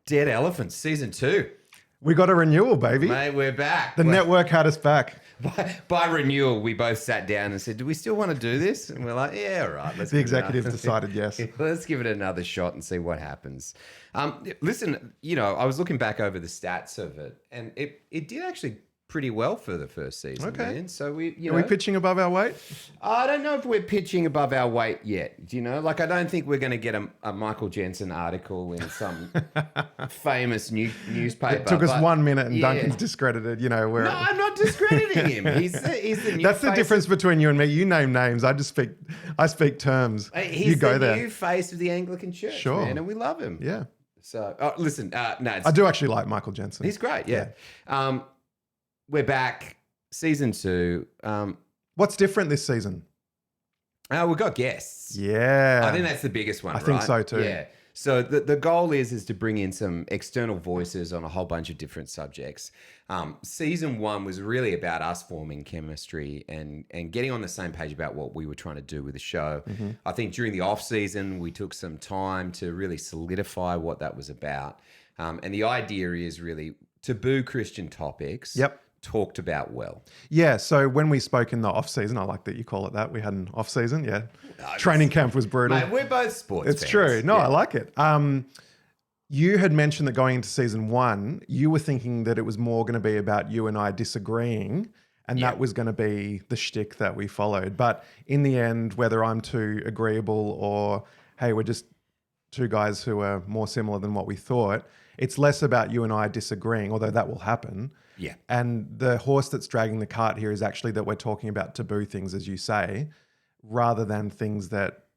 Dead Elephants, season 2. We got a renewal, baby. Mate, we're back. The network had us back. By renewal, we both sat down and said, do we still want to do this? And we're like, yeah, all right. The executives decided yes. Let's give it another shot and see what happens. Listen, I was looking back over the stats of it, and it did actually pretty well for the first season. Okay. Man. So Are we pitching above our weight? I don't know if we're pitching above our weight yet. I don't think we're going to get a Michael Jensen article in some famous newspaper. It took us 1 minute and Duncan's discredited, No, I'm not discrediting him. He's the new That's the face difference between you and me. You name names. I speak terms. He's you go the there. new face of the Anglican Church, Sure. man, and we love him. Yeah. So, listen, I do actually like Michael Jensen. He's great, yeah. We're back, season 2. What's different this season? We've got guests. Yeah. I think that's the biggest one, I think so too. Yeah. So the goal is to bring in some external voices on a whole bunch of different subjects. Season 1 was really about us forming chemistry and getting on the same page about what we were trying to do with the show. Mm-hmm. I think during the off season, we took some time to really solidify what that was about. And the idea is really taboo Christian topics. Yep. Talked about well. Yeah, so when we spoke in the off season, I like that you call it that. We had an off season, yeah. Training camp was brutal. Mate, we're both sports It's fans. true. No, I like it. You had mentioned that going into season 1, you were thinking that it was more going to be about you and I disagreeing, and that was going to be the shtick that we followed. But in the end, whether I'm too agreeable or, hey, we're just two guys who are more similar than what we thought, it's less about you and I disagreeing, although that will happen. Yeah. And the horse that's dragging the cart here is actually that we're talking about taboo things, as you say, rather than things that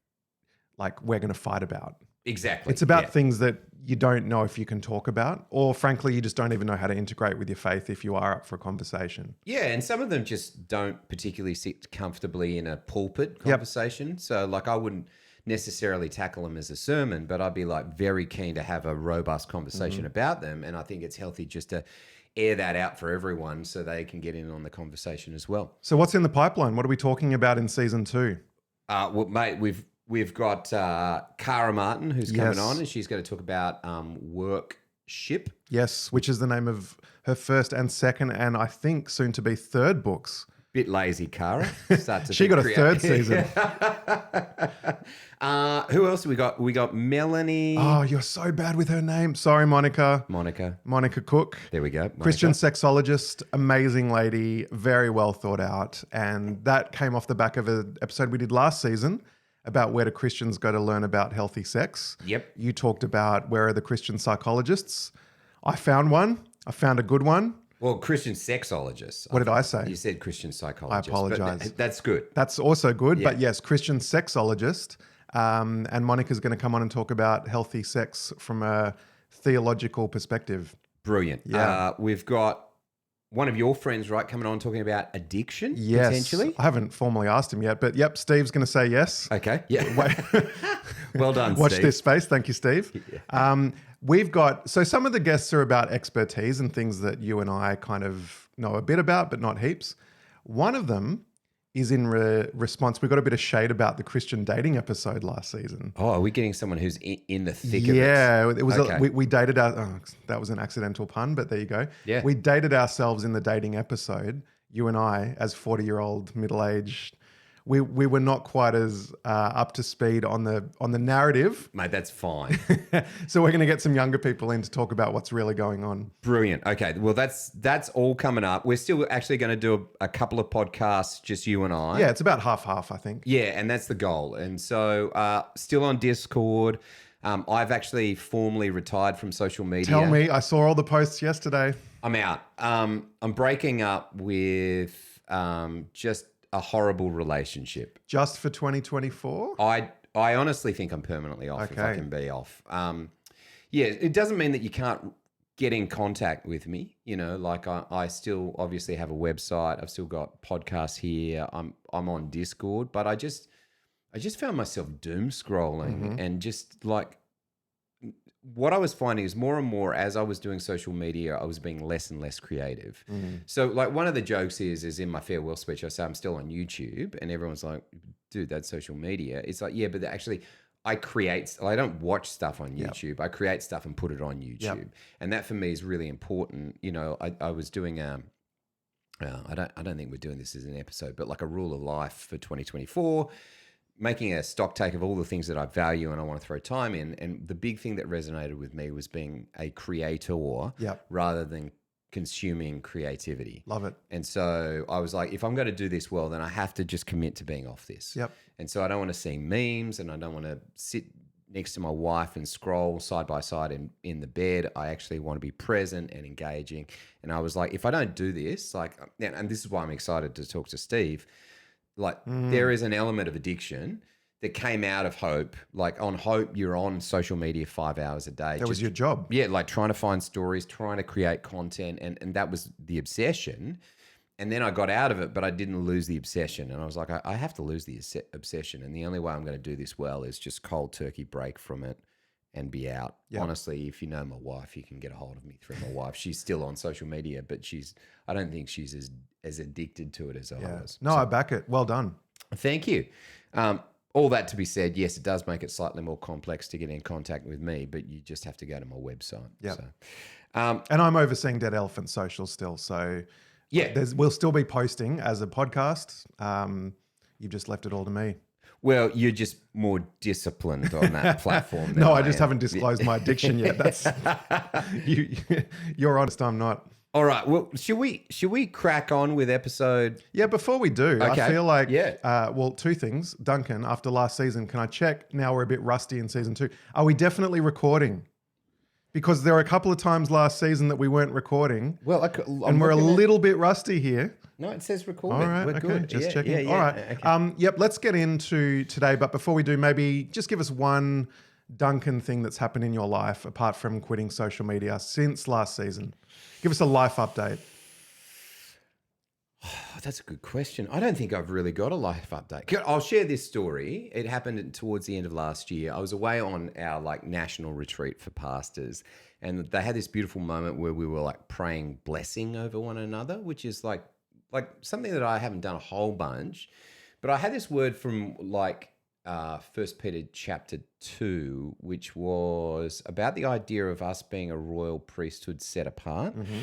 like we're going to fight about. Exactly. It's about things that you don't know if you can talk about, or frankly, you just don't even know how to integrate with your faith if you are up for a conversation. Yeah, and some of them just don't particularly sit comfortably in a pulpit conversation. Yep. So like I wouldn't necessarily tackle them as a sermon, but I'd be like very keen to have a robust conversation about them. And I think it's healthy just to air that out for everyone so they can get in on the conversation as well. So what's in the pipeline? What are we talking about in season 2? Well, mate, we've got Cara Martin who's coming on, and she's going to talk about workship. Yes, which is the name of her first and second, and I think soon to be third books. Bit lazy, Cara. She got a third season. Who else we got? We got Melanie. Oh, you're so bad with her name. Sorry, Monica. Monica Cook. There we go. Monica. Christian sexologist, amazing lady, very well thought out. And that came off the back of an episode we did last season about where do Christians go to learn about healthy sex. Yep. You talked about where are the Christian psychologists. I found one. I found a good one. Well, Christian sexologist. What did I say? You said Christian psychologist. I apologize. But that's good. That's also good. Yeah. But yes, Christian sexologist. And Monica's going to come on and talk about healthy sex from a theological perspective. Brilliant. Yeah. We've got one of your friends, right, coming on talking about addiction, yes. potentially. I haven't formally asked him yet, but yep, Steve's going to say yes. Okay. Yeah. Well done, Watch Steve. this space. Thank you, Steve. Yeah. We've got, so some of the guests are about expertise and things that you and I kind of know a bit about, but not heaps. One of them is in response. We got a bit of shade about the Christian dating episode last season. Oh, are we getting someone who's in the thick of it? Yeah, it was. Okay. We dated that was an accidental pun, but there you go. Yeah. We dated ourselves in the dating episode, you and I, as 40-year-old middle-aged. We were not quite as up to speed on the narrative. Mate, that's fine. So we're going to get some younger people in to talk about what's really going on. Brilliant. Okay, well, that's all coming up. We're still actually going to do a couple of podcasts, just you and I. Yeah, it's about half, I think. Yeah, and that's the goal. And so still on Discord. I've actually formally retired from social media. Tell me, I saw all the posts yesterday. I'm out. I'm breaking up with just a horrible relationship. Just for 2024? I honestly think I'm permanently off if I can be off. Yeah, it doesn't mean that you can't get in contact with me. You know, like I still obviously have a website. I've still got podcasts here. I'm on Discord, but I just found myself doom scrolling and just like what I was finding is more and more as I was doing social media, I was being less and less creative. So like one of the jokes is in my farewell speech, I say I'm still on YouTube and everyone's like, dude, that's social media. It's like, yeah, but actually I don't watch stuff on YouTube. I create stuff and put it on YouTube. And that for me is really important. You know, I was doing I don't think we're doing this as an episode, but like a rule of life for 2024, making a stock take of all the things that I value and I want to throw time in. And the big thing that resonated with me was being a creator rather than consuming creativity. Love it. And so I was like, if I'm going to do this well, then I have to just commit to being off this. And so I don't want to see memes, and I don't want to sit next to my wife and scroll side by side in the bed. I actually want to be present and engaging. And I was like, if I don't do this, like, and this is why I'm excited to talk to Steve, like there is an element of addiction that came out of Hope. Like on Hope, you're on social media 5 hours a day. That was your job. Yeah, like trying to find stories, trying to create content. And that was the obsession. And then I got out of it, but I didn't lose the obsession. And I was like, I have to lose the obsession. And the only way I'm going to do this well is just cold turkey break from it and be out. Honestly, if you know my wife, you can get a hold of me through my wife. She's still on social media, but I don't think she's as addicted to it as I was. No, I back it. Well done. Thank you. All that to be said, yes, it does make it slightly more complex to get in contact with me, but you just have to go to my website. So, and I'm overseeing Dead Elephant Social still. So we'll still be posting as a podcast. You've just left it all to me. Well, you're just more disciplined on that platform. No, I just haven't disclosed my addiction yet. That's you're honest, I'm not. All right. Well, should we crack on with episode? Yeah, before we do, okay. I feel like, well, two things. Duncan, after last season, can I check? Now we're a bit rusty in season 2. Are we definitely recording? Because there were a couple of times last season that we weren't recording. Well, and we're a little bit rusty here. No, it says recording. All right, we're good. Just checking. Yeah, all right. Okay. Yep, let's get into today. But before we do, maybe just give us one Duncan thing that's happened in your life apart from quitting social media since last season. Give us a life update. Oh, that's a good question. I don't think I've really got a life update. I'll share this story. It happened towards the end of last year. I was away on our like national retreat for pastors, and they had this beautiful moment where we were like praying blessing over one another, which is like something that I haven't done a whole bunch. But I had this word from like 1 Peter chapter 2, which was about the idea of us being a royal priesthood set apart. Mm-hmm.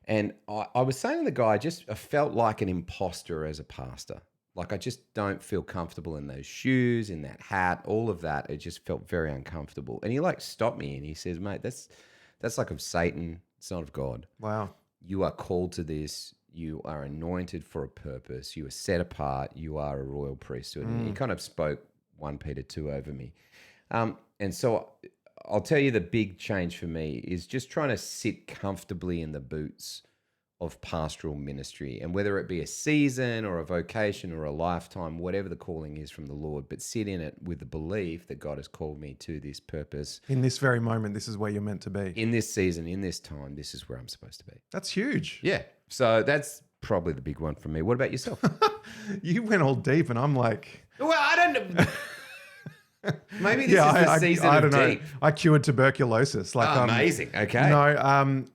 And I was saying to the guy, I felt like an imposter as a pastor. Like I just don't feel comfortable in those shoes, in that hat, all of that. It just felt very uncomfortable. And he like stopped me and he says, mate, that's like of Satan. It's not of God. Wow. You are called to this. You are anointed for a purpose. You are set apart. You are a royal priesthood. And he kind of spoke 1 Peter 2 over me. And so I'll tell you the big change for me is just trying to sit comfortably in the boots of pastoral ministry, and whether it be a season or a vocation or a lifetime, whatever the calling is from the Lord, but sit in it with the belief that God has called me to this purpose. In this very moment, this is where you're meant to be. In this season, in this time, this is where I'm supposed to be. That's huge. Yeah. So that's probably the big one for me. What about yourself? You went all deep and I'm like... Well, I don't know. Maybe this is the season I of don't deep. know. I cured tuberculosis. Like, amazing. Okay. No,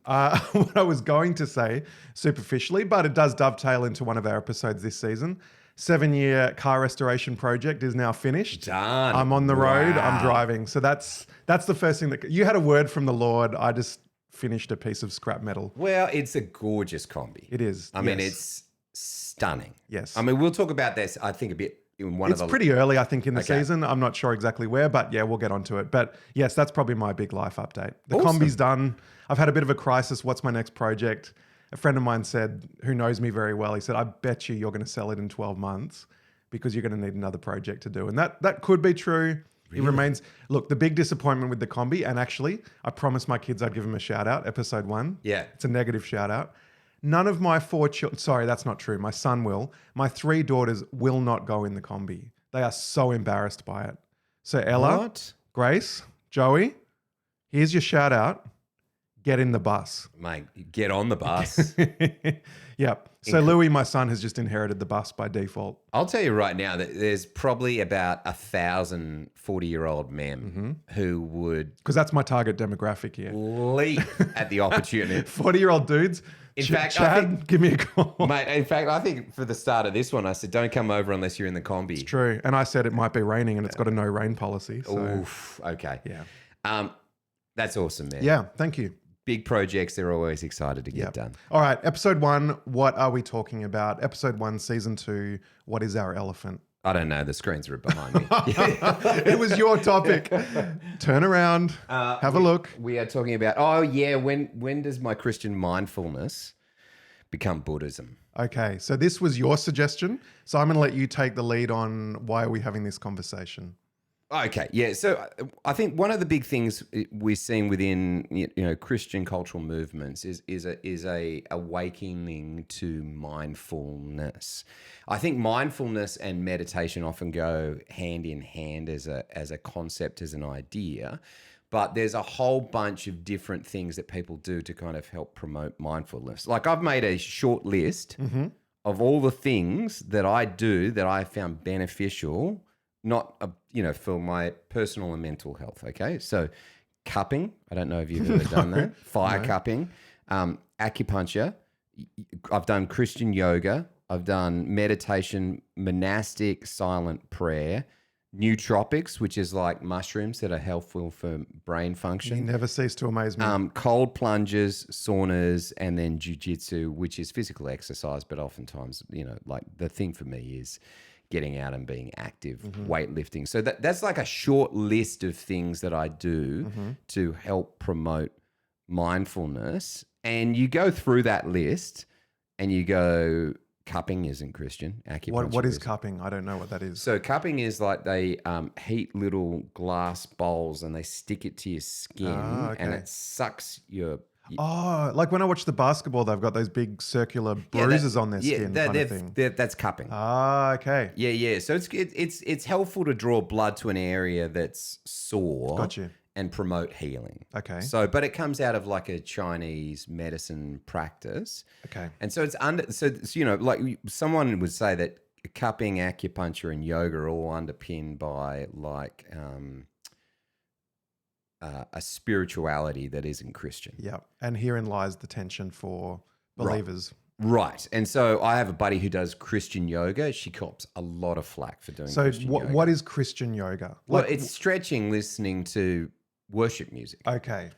what I was going to say superficially, but it does dovetail into one of our episodes this season. 7-year car restoration project is now finished. Done. I'm on the road. I'm driving. So that's the first thing that you had a word from the Lord. I just finished a piece of scrap metal. Well, it's a gorgeous combi. It is. I mean, it's stunning. Yes. I mean, we'll talk about this, I think, a bit. It's pretty early, I think, in the season. I'm not sure exactly where, but yeah, we'll get onto it. But yes, that's probably my big life update. The combi's done. I've had a bit of a crisis. What's my next project? A friend of mine said, who knows me very well, he said, I bet you're going to sell it in 12 months because you're going to need another project to do. And that could be true. Really? It remains. Look, the big disappointment with the combi, and actually, I promised my kids I'd give them a shout out, episode 1. Yeah. It's a negative shout out. None of my 4 children, sorry, that's not true. My son will. My 3 daughters will not go in the combi. They are so embarrassed by it. So Ella, Grace, Joey, here's your shout out. get in the bus. Mate, get on the bus. Yep. So Louis, my son, has just inherited the bus by default. I'll tell you right now that there's probably about 1,000 40-year-old men who would... Because that's my target demographic here. Leap at the opportunity. 40-year-old dudes. In fact, Chad, give me a call. Mate, in fact, I think for the start of this one, I said, don't come over unless you're in the combi. It's true. And I said it might be raining and it's got a no rain policy. So. Oof, okay. Yeah. That's awesome, man. Yeah, thank you. Big projects, they're always excited to get done. All right, episode 1, what are we talking about? Episode 1, season 2, what is our elephant? I don't know. The screens are behind me. It was your topic. Turn around, have a look. We are talking about, when does my Christian mindfulness become Buddhism? Okay, so this was your suggestion. So I'm going to let you take the lead on why are we having this conversation. Okay, yeah. So I think one of the big things we're seeing within Christian cultural movements is a awakening to mindfulness. I think mindfulness and meditation often go hand in hand as a concept, as an idea, but there's a whole bunch of different things that people do to kind of help promote mindfulness. Like I've made a short list of all the things that I do that I found beneficial. Not, for my personal and mental health, okay? So cupping, I don't know if you've ever done that. Fire cupping, acupuncture. I've done Christian yoga. I've done meditation, monastic silent prayer, nootropics, which is like mushrooms that are helpful for brain function. You never cease to amaze me. Cold plunges, saunas, and then jiu-jitsu, which is physical exercise, but oftentimes, like the thing for me is getting out and being active, weightlifting. So that's like a short list of things that I do to help promote mindfulness. And you go through that list and you go, cupping isn't Christian. Acupuncture What is cupping? I don't know what that is. So cupping is like they heat little glass bowls and they stick it to your skin and it sucks your... Oh, like when I watch the basketball, they've got those big circular bruises on their skin. Kind of thing. That's cupping. Ah, okay. Yeah. So it's helpful to draw blood to an area that's sore. Gotcha. And promote healing. Okay. So, but it comes out of like a Chinese medicine practice. Okay. And so like someone would say that cupping, acupuncture, and yoga are all underpinned by like a spirituality that isn't Christian. Yeah. And herein lies the tension for believers. Right. And so I have a buddy who does Christian yoga. She cops a lot of flack for doing Christian yoga. So what is Christian yoga? Well, it's stretching, listening to worship music. Okay.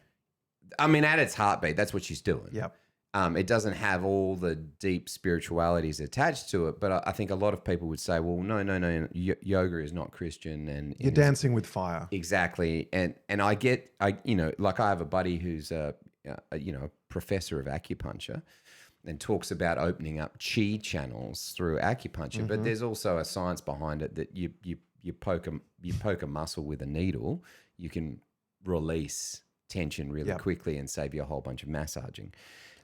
I mean, at its heartbeat, that's what she's doing. Yep. It doesn't have all the deep spiritualities attached to it, but I think a lot of people would say, well, no, yoga is not Christian. And you're dancing with fire. Exactly. And I have a buddy who's a professor of acupuncture and talks about opening up chi channels through acupuncture, but there's also a science behind it that you poke a muscle with a needle, you can release tension really quickly and save you a whole bunch of massaging.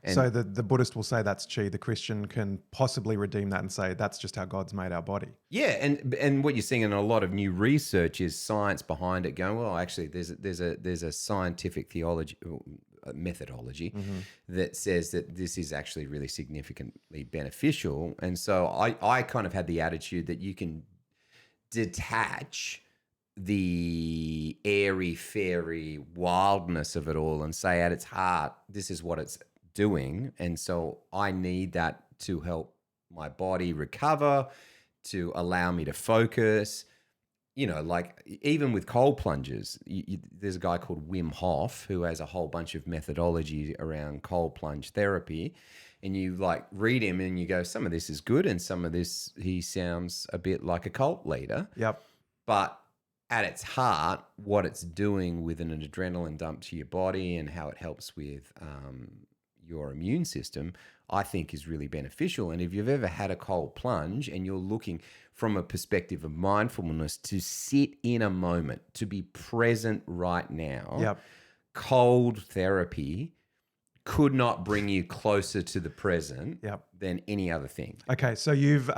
And so the Buddhist will say that's chi. The Christian can possibly redeem that and say that's just how God's made our body. Yeah, and what you're seeing in a lot of new research is science behind it. Going, well, actually, there's a scientific methodology that says that this is actually really significantly beneficial. And so I kind of had the attitude that you can detach the airy-fairy wildness of it all and say at its heart, this is what it's doing. And so I need that to help my body recover, to allow me to focus. Like even with cold plunges, there's a guy called Wim Hof who has a whole bunch of methodology around cold plunge therapy. And you like read him and you go, some of this is good and some of this, he sounds a bit like a cult leader. Yep. But at its heart, what it's doing with an adrenaline dump to your body and how it helps with your immune system, I think is really beneficial. And if you've ever had a cold plunge and you're looking from a perspective of mindfulness to sit in a moment, to be present right now, cold therapy could not bring you closer to the present than any other thing. Okay, so you've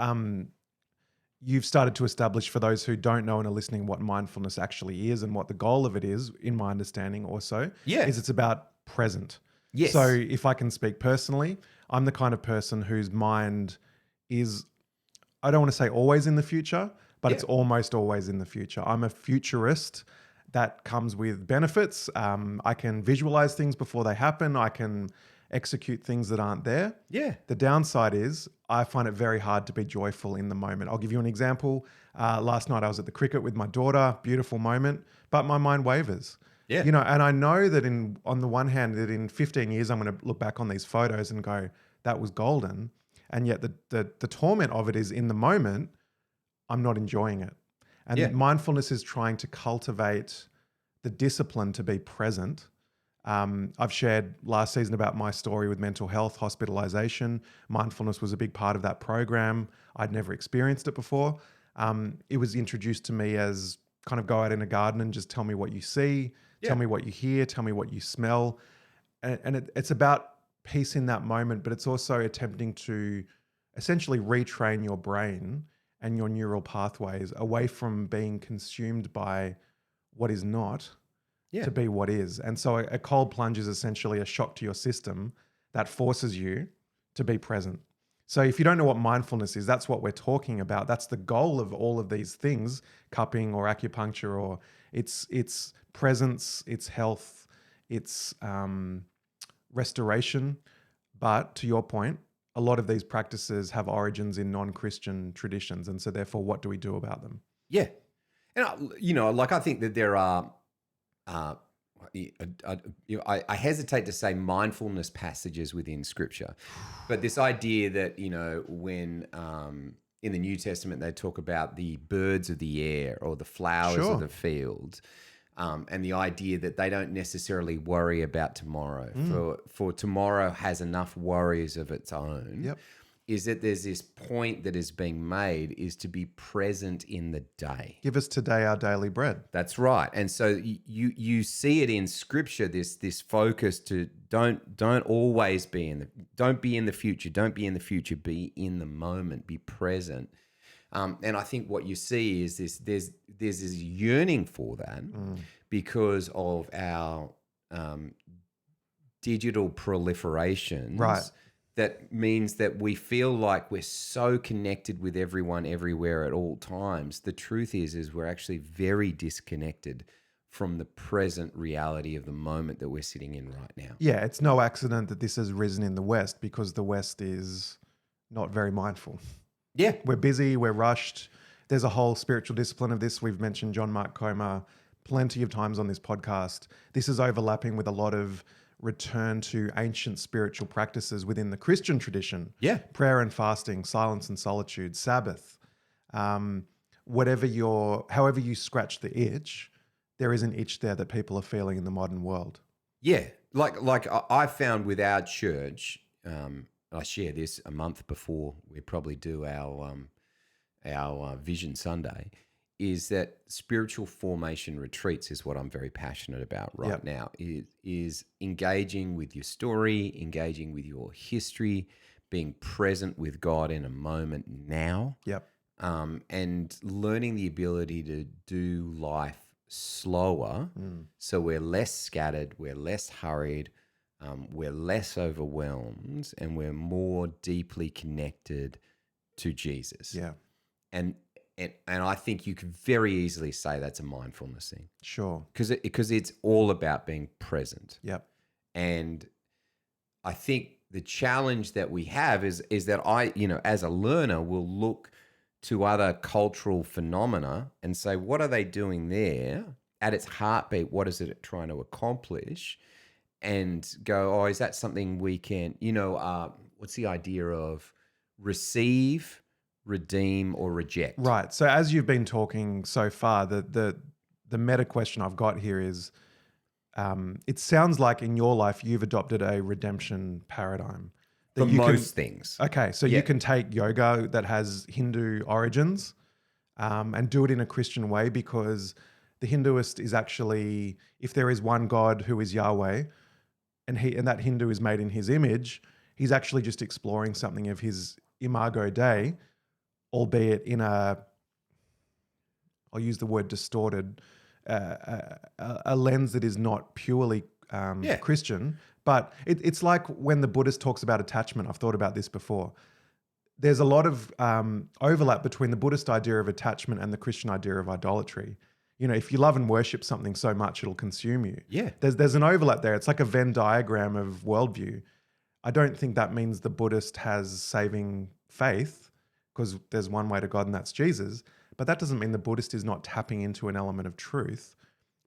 started to establish for those who don't know and are listening what mindfulness actually is and what the goal of it is, in my understanding also, is it's about present. Yes. So if I can speak personally, I'm the kind of person whose mind is, I don't want to say always in the future, but it's almost always in the future. I'm a futurist. That comes with benefits. I can visualize things before they happen. I can execute things that aren't there. Yeah. The downside is I find it very hard to be joyful in the moment. I'll give you an example. Last night I was at the cricket with my daughter, beautiful moment, but my mind wavers. Yeah. You know, and I know that on the one hand that in 15 years I'm going to look back on these photos and go, that was golden. And yet the torment of it is in the moment, I'm not enjoying it. And mindfulness is trying to cultivate the discipline to be present. I've shared last season about my story with mental health, hospitalization. Mindfulness was a big part of that program. I'd never experienced it before. It was introduced to me as kind of go out in a garden and just tell me what you see, tell me what you hear, tell me what you smell. And it's about peace in that moment, but it's also attempting to essentially retrain your brain and your neural pathways away from being consumed by what is not to be what is. And so a cold plunge is essentially a shock to your system that forces you to be present. So if you don't know what mindfulness is, that's what we're talking about. That's the goal of all of these things, cupping or acupuncture, or it's presence, it's health, it's restoration. But to your point, a lot of these practices have origins in non-Christian traditions. And so therefore, what do we do about them? Yeah. And, I think that there are, I hesitate to say mindfulness passages within Scripture, but this idea that, when in the New Testament they talk about the birds of the air or the flowers of the field, and the idea that they don't necessarily worry about tomorrow, for tomorrow has enough worries of its own. Is that there's this point that is being made is to be present in the day. Give us today our daily bread. That's right. And so you see it in Scripture, this focus to don't always don't be in the future, be in the moment, be present. And I think what you see is there's this yearning for that because of our digital proliferations. Right. That means that we feel like we're so connected with everyone everywhere at all times. The truth is we're actually very disconnected from the present reality of the moment that we're sitting in right now. Yeah, it's no accident that this has risen in the West because the West is not very mindful. Yeah. We're busy, we're rushed. There's a whole spiritual discipline of this. We've mentioned John Mark Comer plenty of times on this podcast. This is overlapping with a lot of return to ancient spiritual practices within the Christian tradition. Yeah. Prayer and fasting, silence and solitude, Sabbath. However you scratch the itch, there is an itch there that people are feeling in the modern world. Yeah. Like I found with our church, I share this a month before we probably do our Vision Sunday, is that spiritual formation retreats is what I'm very passionate about right now. It is engaging with your story, engaging with your history, being present with God in a moment now. And learning the ability to do life slower so we're less scattered, we're less hurried, we're less overwhelmed, and we're more deeply connected to Jesus. And I think you could very easily say that's a mindfulness thing. Sure. Because it's all about being present. And I think the challenge that we have is that I, as a learner, will look to other cultural phenomena and say, what are they doing there? At its heartbeat, what is it trying to accomplish? And go, is that something we can, what's the idea of receive, redeem, or reject? Right. So as you've been talking so far, the meta question I've got here is, it sounds like in your life you've adopted a redemption paradigm. For most things. Okay, so you can take yoga that has Hindu origins and do it in a Christian way, because the Hinduist is actually, if there is one God who is Yahweh, and that Hindu is made in his image, he's actually just exploring something of his imago Dei, albeit in I'll use the word distorted, a lens that is not purely Christian, But it's like when the Buddhist talks about attachment. I've thought about this before. There's a lot of overlap between the Buddhist idea of attachment and the Christian idea of idolatry. You know, if you love and worship something so much, it'll consume you. Yeah. There's an overlap there. It's like a Venn diagram of worldview. I don't think that means the Buddhist has saving faith, because there's one way to God and that's Jesus. But that doesn't mean the Buddhist is not tapping into an element of truth,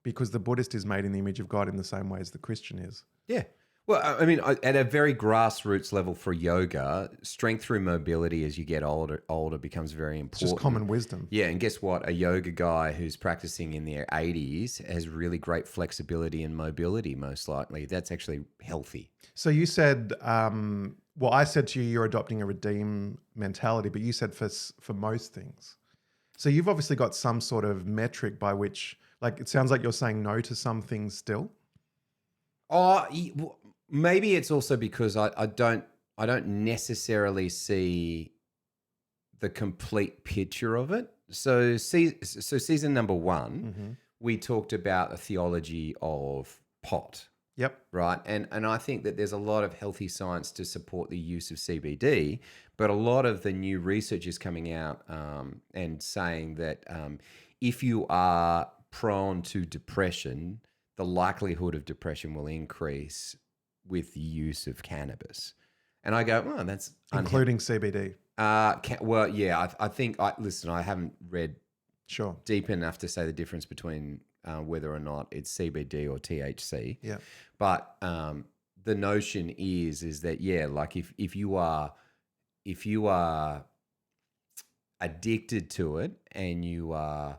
because the Buddhist is made in the image of God in the same way as the Christian is. Yeah. Well, I mean, at a very grassroots level for yoga, strength through mobility as you get older becomes very important. It's just common wisdom. Yeah, and guess what? A yoga guy who's practicing in their 80s has really great flexibility and mobility, most likely. That's actually healthy. So you said, well, I said to you, you're adopting a redeem mentality, but you said for most things. So you've obviously got some sort of metric by which, like, it sounds like you're saying no to some things still. Oh, maybe it's also because I don't necessarily see the complete picture of it. So season number 1, we talked about a theology of pot. Yep. Right. And I think that there's a lot of healthy science to support the use of CBD, but a lot of the new research is coming out and saying that if you are prone to depression, the likelihood of depression will increase with the use of cannabis. And I go, oh, that's including CBD. Well, yeah, I think listen, I haven't read deep enough to say the difference between whether or not it's CBD or THC. Yeah. But the notion is that, yeah, like if you are addicted to it and you are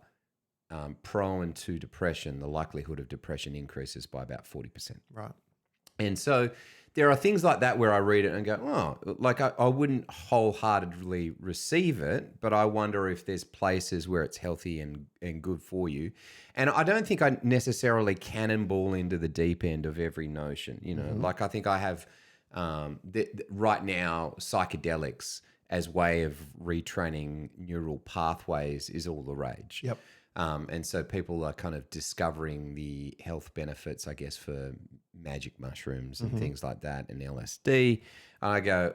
prone to depression, the likelihood of depression increases by about 40%. Right. And so there are things like that where I read it and go, oh, like I wouldn't wholeheartedly receive it, but I wonder if there's places where it's healthy and good for you. And I don't think I necessarily cannonball into the deep end of every notion, you know, like I think I have right now psychedelics as way of retraining neural pathways is all the rage. Yep. And so people are kind of discovering the health benefits, I guess, for magic mushrooms and things like that and LSD. And I go,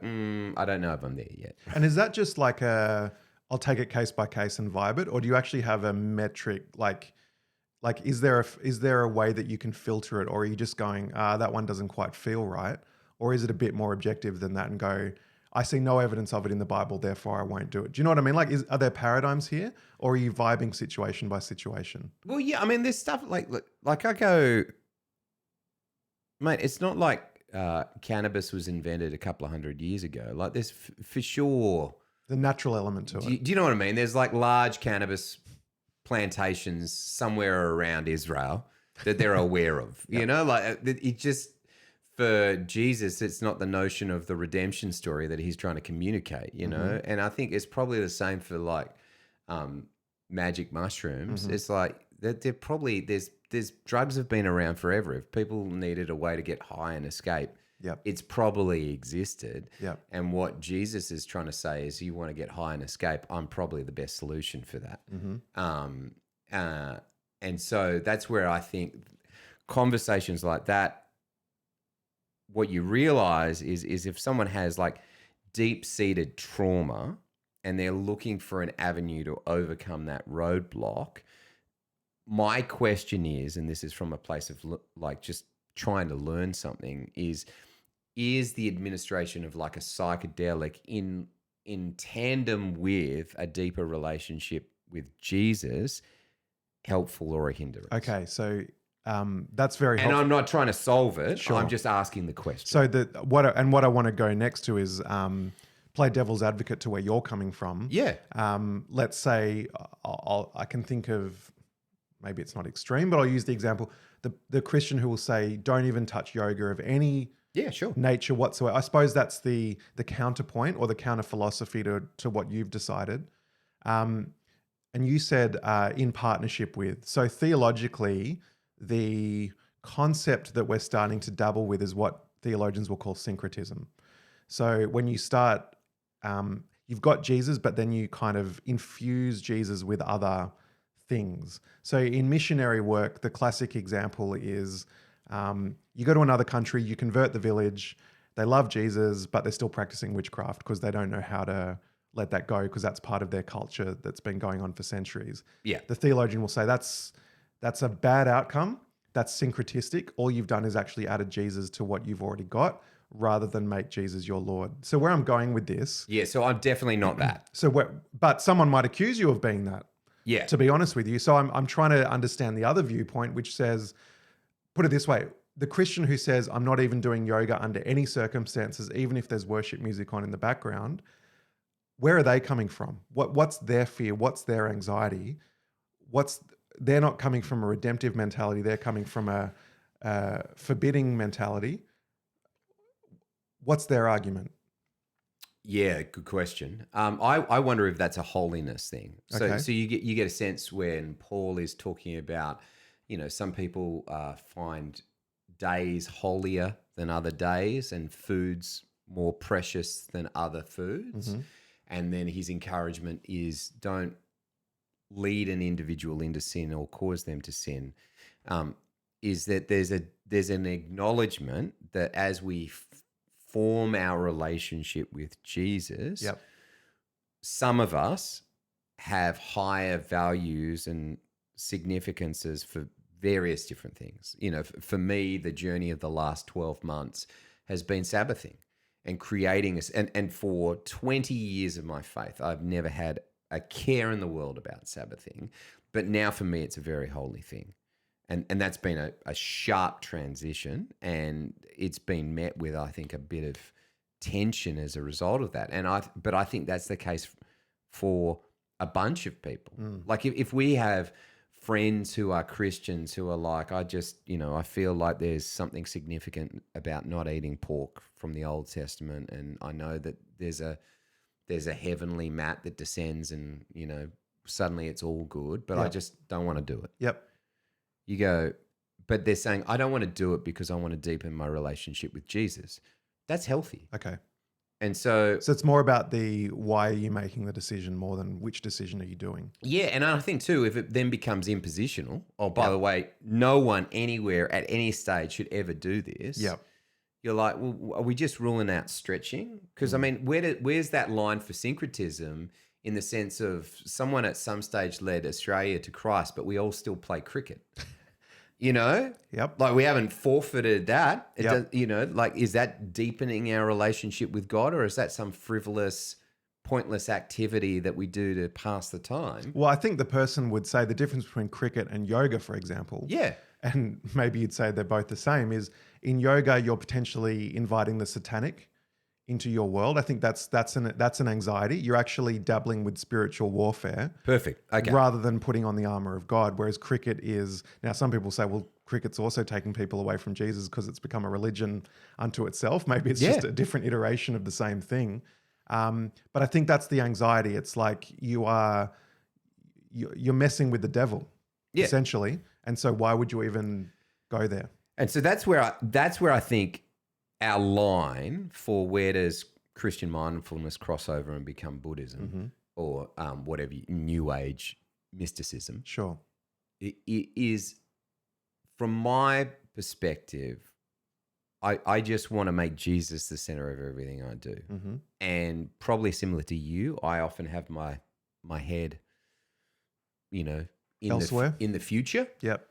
I don't know if I'm there yet. And is that just like I'll take it case by case and vibe it? Or do you actually have a metric? Like is there a way that you can filter it? Or are you just going, that one doesn't quite feel right? Or is it a bit more objective than that and go, I see no evidence of it in the Bible, therefore I won't do it. Do you know what I mean? Like, are there paradigms here, or are you vibing situation by situation? Well, yeah, I mean, there's stuff like I go, mate, it's not like cannabis was invented a couple of 100 years ago. Like, there's for sure the natural element to it. Do you know what I mean? There's like large cannabis plantations somewhere around Israel that they're aware of. You know, like it just. For Jesus, it's not the notion of the redemption story that he's trying to communicate, you know? And I think it's probably the same for like magic mushrooms. It's like they're probably, there's drugs have been around forever. If people needed a way to get high and escape, it's probably existed. And what Jesus is trying to say is, you want to get high and escape, I'm probably the best solution for that. And so that's where I think conversations like that, what you realize is if someone has like deep-seated trauma and they're looking for an avenue to overcome that roadblock, my question is, and this is from a place of like just trying to learn something, is the administration of like a psychedelic in tandem with a deeper relationship with Jesus helpful or a hindrance? Okay, so that's very helpful. And I'm not trying to solve it. Sure. I'm just asking the question. So what I want to go next to is play devil's advocate to where you're coming from. Yeah. Let's say I can think of, maybe it's not extreme, but I'll use the example, the Christian who will say, don't even touch yoga of any nature whatsoever. I suppose that's the counterpoint or the counter philosophy to what you've decided. And you said in partnership with. So theologically, the concept that we're starting to dabble with is what theologians will call syncretism. So when you start, you've got Jesus, but then you kind of infuse Jesus with other things. So in missionary work, the classic example is You go to another country, you convert the village, they love Jesus, but they're still practicing witchcraft because they don't know how to let that go because that's part of their culture that's been going on for centuries. Yeah. The theologian will say that's a bad outcome. That's syncretistic. All you've done is actually added Jesus to what you've already got rather than make Jesus your Lord. So where I'm going with this. Yeah, so I'm definitely not that. But someone might accuse you of being that. Yeah. To be honest with you. So I'm trying to understand the other viewpoint, which says, put it this way, the Christian who says, I'm not even doing yoga under any circumstances, even if there's worship music on in the background, where are they coming from? What's their fear? What's their anxiety? They're not coming from a redemptive mentality. They're coming from a forbidding mentality. What's their argument? Yeah, good question. I wonder if that's a holiness thing. So, Okay. so you get a sense when Paul is talking about, some people find days holier than other days and foods more precious than other foods. Mm-hmm. And then his encouragement is don't lead an individual into sin or cause them to sin. Is that there's an acknowledgement that as we form our relationship with Jesus, Yep. some of us have higher values and significances for various different things. For me, the journey of the last 12 months has been Sabbathing and creating and for 20 years of my faith, I've never had a care in the world about Sabbathing. But now for me, it's a very holy thing. And that's been a sharp transition, and it's been met with, I think, a bit of tension as a result of that. But I think that's the case for a bunch of people. Like if we have friends who are Christians who are like, I feel like there's something significant about not eating pork from the Old Testament, and I know that there's a heavenly mat that descends, and suddenly it's all good, but I just don't want to do it. Yep. You go, but they're saying, I don't want to do it because I want to deepen my relationship with Jesus. That's healthy. Okay. And so it's more about the why are you making the decision more than which decision are you doing? Yeah, and I think too, if it then becomes impositional, by the way, no one anywhere at any stage should ever do this. Yep. You're like, well, are we just ruling out stretching? Because I mean, where's that line for syncretism in the sense of someone at some stage led Australia to Christ, but we all still play cricket? Yep. Like we haven't forfeited that. Yep. Is that deepening our relationship with God, or is that some frivolous, pointless activity that we do to pass the time? Well, I think the person would say the difference between cricket and yoga, for example. Yeah. And maybe you'd say they're both the same, is in yoga, you're potentially inviting the satanic into your world. I think that's an anxiety. You're actually dabbling with spiritual warfare. Perfect. Okay. Rather than putting on the armor of God. Whereas cricket is, now some people say, well, cricket's also taking people away from Jesus because it's become a religion unto itself. Maybe it's just a different iteration of the same thing. But I think that's the anxiety. It's like you're messing with the devil, essentially. And so why would you even go there? And so that's where I think our line for where does Christian mindfulness cross over and become Buddhism or whatever, New Age mysticism. Sure. It is, from my perspective, I just want to make Jesus the center of everything I do. Mm-hmm. And probably similar to you, I often have my head, elsewhere in the future. Yep.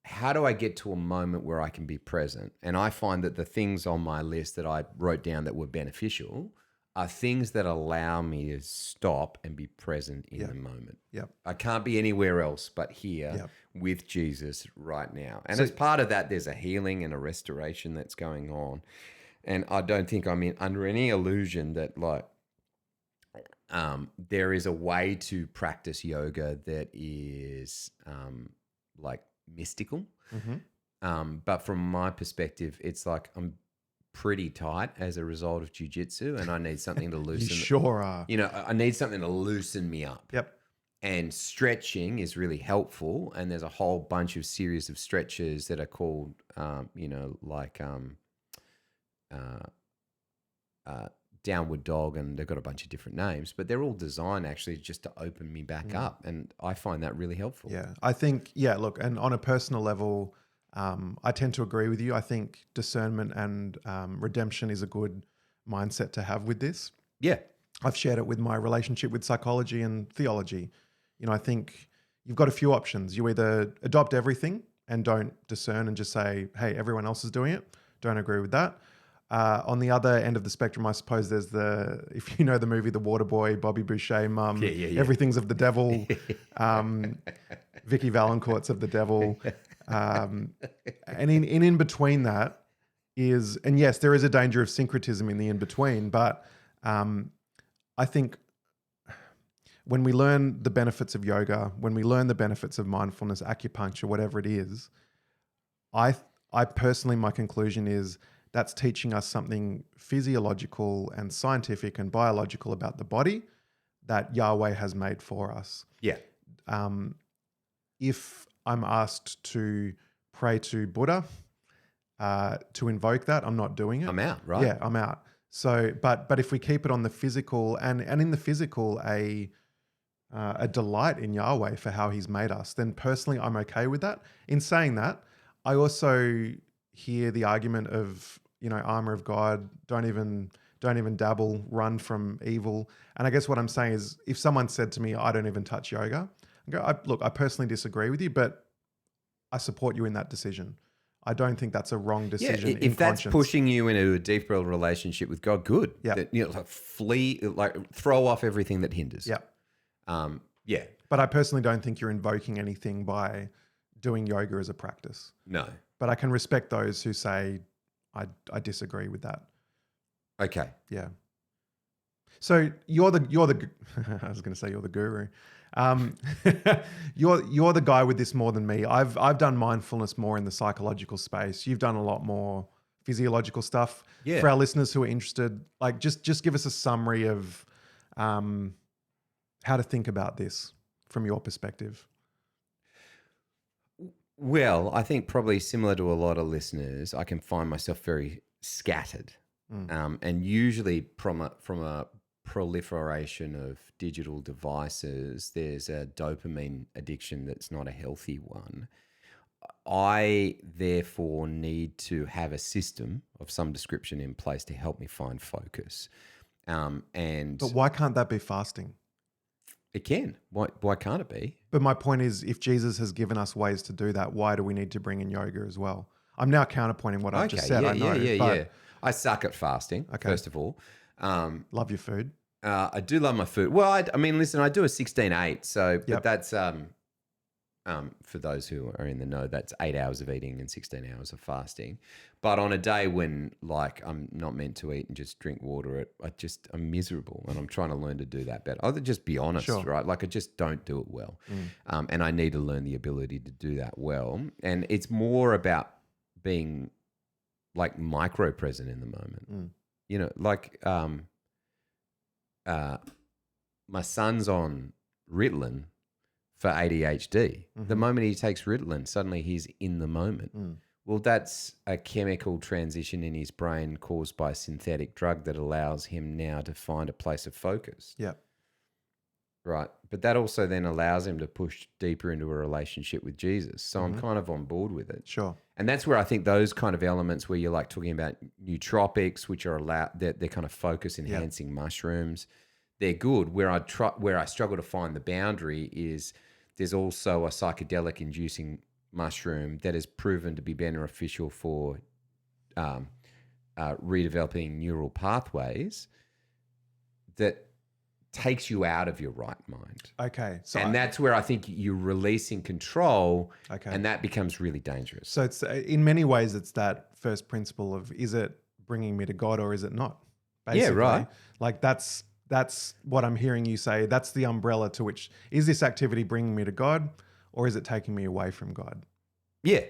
How do I get to a moment where I can be present? And I find that the things on my list that I wrote down that were beneficial are things that allow me to stop and be present in the moment. Yep. I can't be anywhere else but here with Jesus right now. And as part of that, there's a healing and a restoration that's going on. And I don't think I'm under any illusion that there is a way to practice yoga that is mystical. Mm-hmm. But from my perspective, it's like I'm pretty tight as a result of jiu-jitsu, and I need something to loosen. You sure are. I need something to loosen me up. Yep. And stretching is really helpful. And there's a whole bunch of series of stretches that are called, downward dog, and they've got a bunch of different names, but they're all designed actually just to open me back up. And I find that really helpful. Yeah. I think, look, and on a personal level, I tend to agree with you. I think discernment and redemption is a good mindset to have with this. Yeah. I've shared it with my relationship with psychology and theology. I think you've got a few options. You either adopt everything and don't discern and just say, hey, everyone else is doing it. Don't agree with that. On the other end of the spectrum, I suppose there's if you know the movie The Waterboy, Bobby Boucher, Mum, Everything's of the Devil, Vicky Valancourt's of the Devil. And in between that is, and yes, there is a danger of syncretism in the in-between, but I think when we learn the benefits of yoga, when we learn the benefits of mindfulness, acupuncture, whatever it is, I personally, my conclusion is that's teaching us something physiological and scientific and biological about the body that Yahweh has made for us. Yeah. If I'm asked to pray to Buddha, to invoke that, I'm not doing it. I'm out, right? Yeah, I'm out. So, but if we keep it on the physical and in the physical, a delight in Yahweh for how He's made us, then personally I'm okay with that. In saying that, I also hear the argument of, armor of God, don't even dabble, run from evil. And I guess what I'm saying is, if someone said to me, I don't even touch yoga, I personally disagree with you, but I support you in that decision. I don't think that's a wrong decision. Yeah, if that's pushing you into a deeper relationship with God, good. Yeah. Flee, throw off everything that hinders. Yeah. Yeah. But I personally don't think you're invoking anything by doing yoga as a practice. No. But I can respect those who say, I disagree with that. Okay. Yeah. So you're the I was going to say you're the guru. You're the guy with this more than me. I've done mindfulness more in the psychological space. You've done a lot more physiological stuff. Yeah. For our listeners who are interested, just give us a summary of how to think about this from your perspective. Well, I think probably similar to a lot of listeners, I can find myself very scattered, and usually from a proliferation of digital devices, there's a dopamine addiction that's not a healthy one. I therefore need to have a system of some description in place to help me find focus. But why can't that be fasting? It can. Why can't it be? But my point is, if Jesus has given us ways to do that, why do we need to bring in yoga as well? I'm now counterpointing what I've just said. Yeah. I suck at fasting, first of all. Love your food. I do love my food. Well, I mean, listen, I do a 16-8. So, but that's for those who are in the know, that's 8 hours of eating and 16 hours of fasting. But on a day when I'm not meant to eat and just drink water, I'm miserable, and I'm trying to learn to do that better. I'll just be honest, right? I just don't do it well. And I need to learn the ability to do that well. And it's more about being micro present in the moment. My son's on Ritalin for ADHD. The moment he takes Ritalin, suddenly he's in the moment. Well, that's a chemical transition in his brain caused by a synthetic drug that allows him now to find a place of focus. Yeah. Right. But that also then allows him to push deeper into a relationship with Jesus. So I'm kind of on board with it. Sure. And that's where I think those kind of elements where you're talking about nootropics, which are they're kind of focus enhancing mushrooms, they're good. Where I struggle to find the boundary is there's also a psychedelic inducing mushroom that is proven to be beneficial for redeveloping neural pathways that takes you out of your right mind. Okay. And that's where I think you're releasing control, okay, and that becomes really dangerous. So it's in many ways, it's that first principle of, is it bringing me to God or is it not? Basically. Yeah, right. That's what I'm hearing you say. That's the umbrella to which, is this activity bringing me to God or is it taking me away from God? Yeah.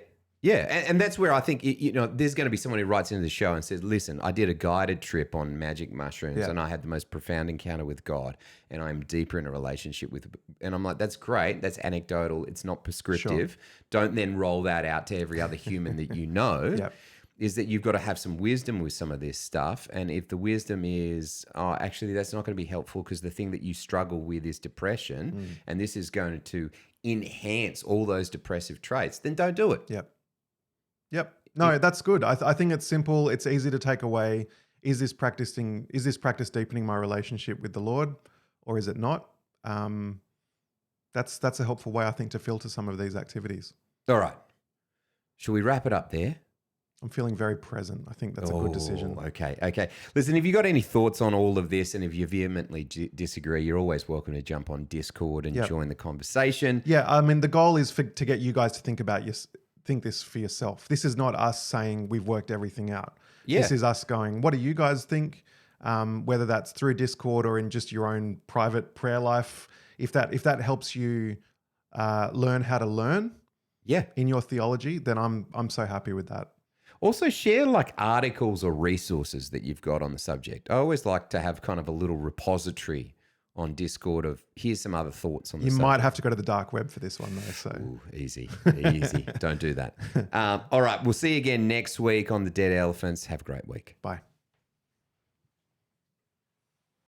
Yeah. And that's where I think, there's going to be someone who writes into the show and says, listen, I did a guided trip on magic mushrooms and I had the most profound encounter with God and I'm deeper in a relationship with, and I'm like, that's great. That's anecdotal. It's not prescriptive. Sure. Don't then roll that out to every other human that you know. Yep. Is that you've got to have some wisdom with some of this stuff. And if the wisdom is, actually, that's not going to be helpful because the thing that you struggle with is depression and this is going to enhance all those depressive traits, then don't do it. Yep. Yep. No, that's good. I think it's simple. It's easy to take away. Is this practice deepening my relationship with the Lord, or is it not? That's a helpful way, I think, to filter some of these activities. All right. Shall we wrap it up there? I'm feeling very present. I think that's a good decision. Okay. Listen, if you've got any thoughts on all of this and if you vehemently disagree, you're always welcome to jump on Discord and join the conversation. Yeah, I mean, the goal is to get you guys to think this for yourself. This is not us saying we've worked everything out. Yeah. This is us going, what do you guys think? Whether that's through Discord or in just your own private prayer life. If that helps you learn how to learn in your theology, then I'm so happy with that. Also share like articles or resources that you've got on the subject. I always like to have kind of a little repository on Discord of here's some other thoughts on the subject. You might have to go to the dark web for this one though. So Ooh, easy. Don't do that. All right. We'll see you again next week on The Dead Elephants. Have a great week. Bye.